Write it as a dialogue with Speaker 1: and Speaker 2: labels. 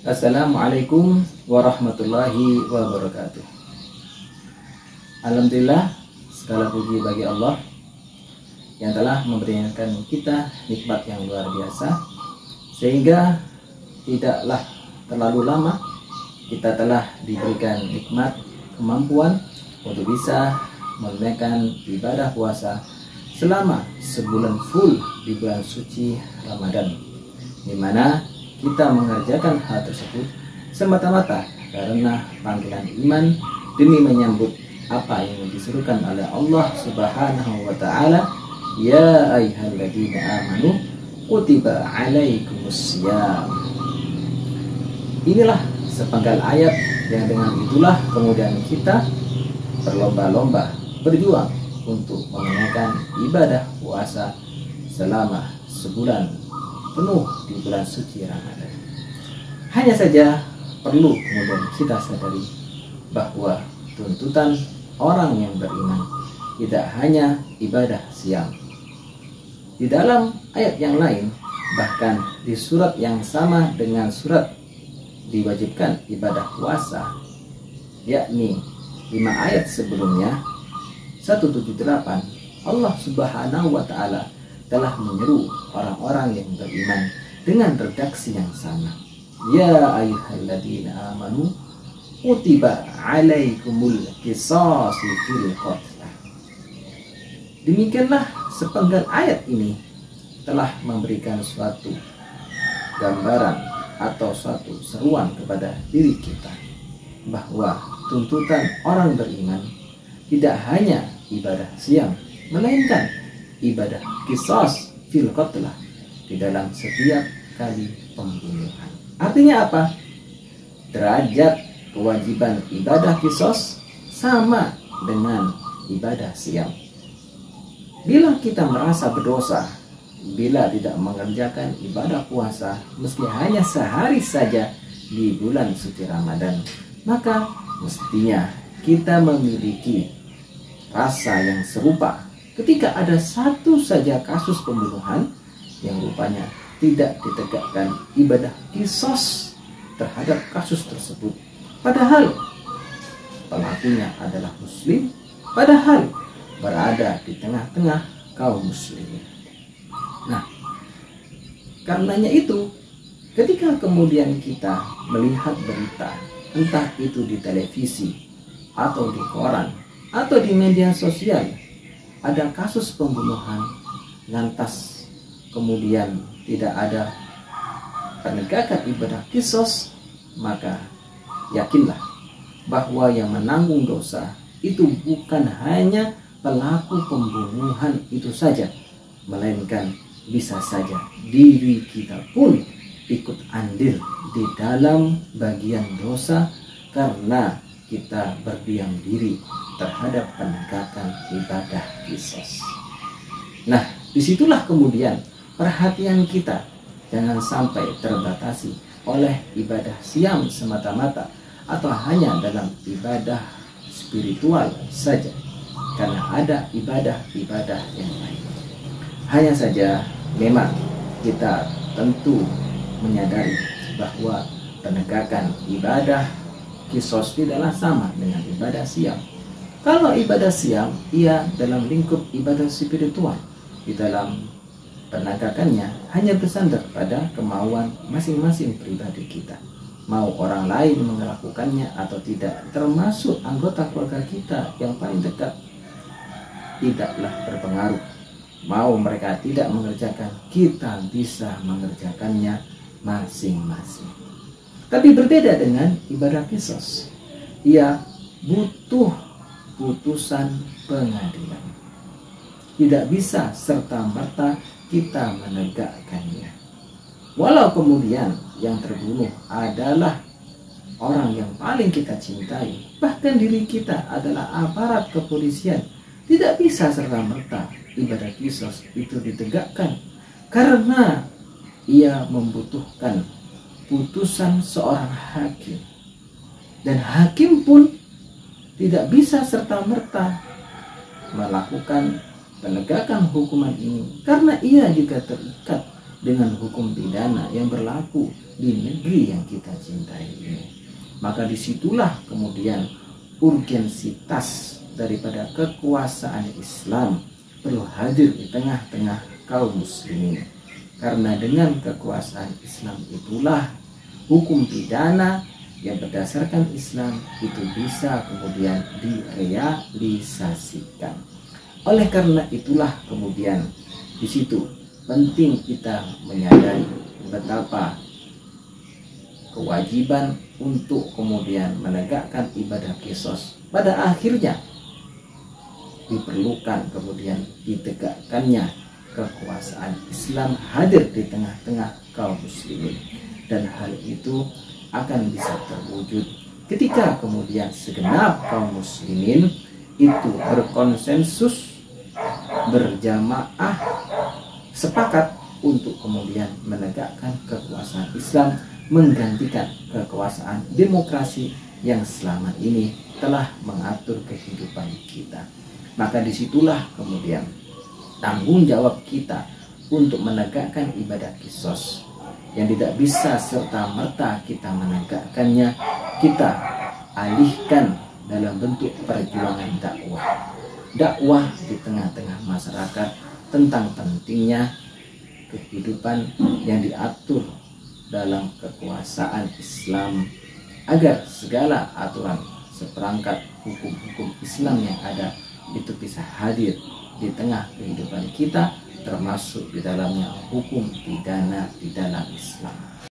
Speaker 1: Assalamualaikum warahmatullahi wabarakatuh. Alhamdulillah, segala puji bagi Allah yang telah memberikan kita nikmat yang luar biasa, sehingga tidaklah terlalu lama kita telah diberikan nikmat kemampuan untuk bisa menunaikan ibadah puasa selama sebulan full di bulan suci Ramadan, di mana kita mengerjakan hal tersebut semata-mata karena panggilan iman demi menyambut apa yang disuruhkan oleh Allah Subhanahu wa taala, ya ayyuhalladzina amanu kutiba alaikumussyam. Inilah sepenggal ayat yang dengan itulah kemudian kita berlomba-lomba berjuang untuk menunaikan ibadah puasa selama sebulan penuh di bulan suci Ramadan. Hanya saja perlu kemudian kita sadari bahwa tuntutan orang yang beriman tidak hanya ibadah siam. Di dalam ayat yang lain, bahkan di surat yang sama dengan surat diwajibkan ibadah puasa, yakni 5 ayat sebelumnya, 178, Allah Subhanahu wa taala telah menyeru orang-orang yang beriman dengan redaksi yang sama. Ya ayyuhalladzina amanu kutiba alaikumul qisasi fil qatlah. Demikianlah sepenggal ayat ini telah memberikan suatu gambaran atau suatu seruan kepada diri kita bahwa tuntutan orang beriman tidak hanya ibadah siam, melainkan ibadah qisas fil qatlah, di dalam setiap kali pembunuhan. Artinya apa? Derajat kewajiban ibadah qisas sama dengan ibadah siam. Bila kita merasa berdosa bila tidak mengerjakan ibadah puasa meski hanya sehari saja di bulan suci Ramadan, maka mestinya kita memiliki rasa yang serupa ketika ada satu saja kasus pembunuhan yang rupanya tidak ditegakkan ibadah qisas terhadap kasus tersebut, padahal pelakunya adalah muslim, padahal berada di tengah-tengah kaum muslimin. Nah, karenanya itu, ketika kemudian kita melihat berita, entah itu di televisi atau di koran atau di media sosial, ada kasus pembunuhan, lantas kemudian tidak ada penegakan ibadah qisas, maka yakinlah bahwa yang menanggung dosa itu bukan hanya pelaku pembunuhan itu saja, melainkan bisa saja diri kita pun ikut andil di dalam bagian dosa karena kita berdiam diri terhadap penegakan ibadah qisas. Nah, disitulah kemudian perhatian kita jangan sampai terbatasi oleh ibadah siam semata-mata atau hanya dalam ibadah spiritual saja, karena ada ibadah-ibadah yang lain. Hanya saja memang kita tentu menyadari bahwa penegakan ibadah qisas tidaklah sama dengan ibadah siam. Kalau ibadah siam, ia dalam lingkup ibadah spiritual, di dalam penegakannya hanya bersandar pada kemauan masing-masing pribadi kita. Mau orang lain melakukannya atau tidak, termasuk anggota keluarga kita yang paling dekat, tidaklah berpengaruh. Mau mereka tidak mengerjakan, kita bisa mengerjakannya masing-masing. Tapi berbeda dengan ibadah qisas, ia butuh putusan pengadilan. Tidak bisa serta-merta kita menegakkannya. Walau kemudian yang terbunuh adalah orang yang paling kita cintai, bahkan diri kita adalah aparat kepolisian, tidak bisa serta-merta ibadah qisas itu ditegakkan karena ia membutuhkan putusan seorang hakim, dan hakim pun tidak bisa serta-merta melakukan penegakan hukuman ini karena ia juga terikat dengan hukum pidana yang berlaku di negeri yang kita cintai ini. Maka disitulah kemudian urgensitas daripada kekuasaan Islam perlu hadir di tengah-tengah kaum muslimin. Karena dengan kekuasaan Islam itulah hukum pidana yang berdasarkan Islam itu bisa kemudian direalisasikan. Oleh karena itulah kemudian di situ penting kita menyadari betapa kewajiban untuk kemudian menegakkan ibadah qisas pada akhirnya diperlukan kemudian ditegakkannya kekuasaan Islam hadir di tengah-tengah kaum muslimin, dan hal itu akan bisa terwujud ketika kemudian segenap kaum muslimin itu berkonsensus, berjamaah, sepakat untuk kemudian menegakkan kekuasaan Islam menggantikan kekuasaan demokrasi yang selama ini telah mengatur kehidupan kita. Maka disitulah kemudian tanggung jawab kita untuk menegakkan ibadah qisas yang tidak bisa serta-merta kita menegakkannya, kita alihkan dalam bentuk perjuangan dakwah di tengah-tengah masyarakat tentang pentingnya kehidupan yang diatur dalam kekuasaan Islam, agar segala aturan seperangkat hukum-hukum Islam yang ada itu bisa hadir di tengah kehidupan kita, termasuk di dalamnya hukum pidana di dalam Islam.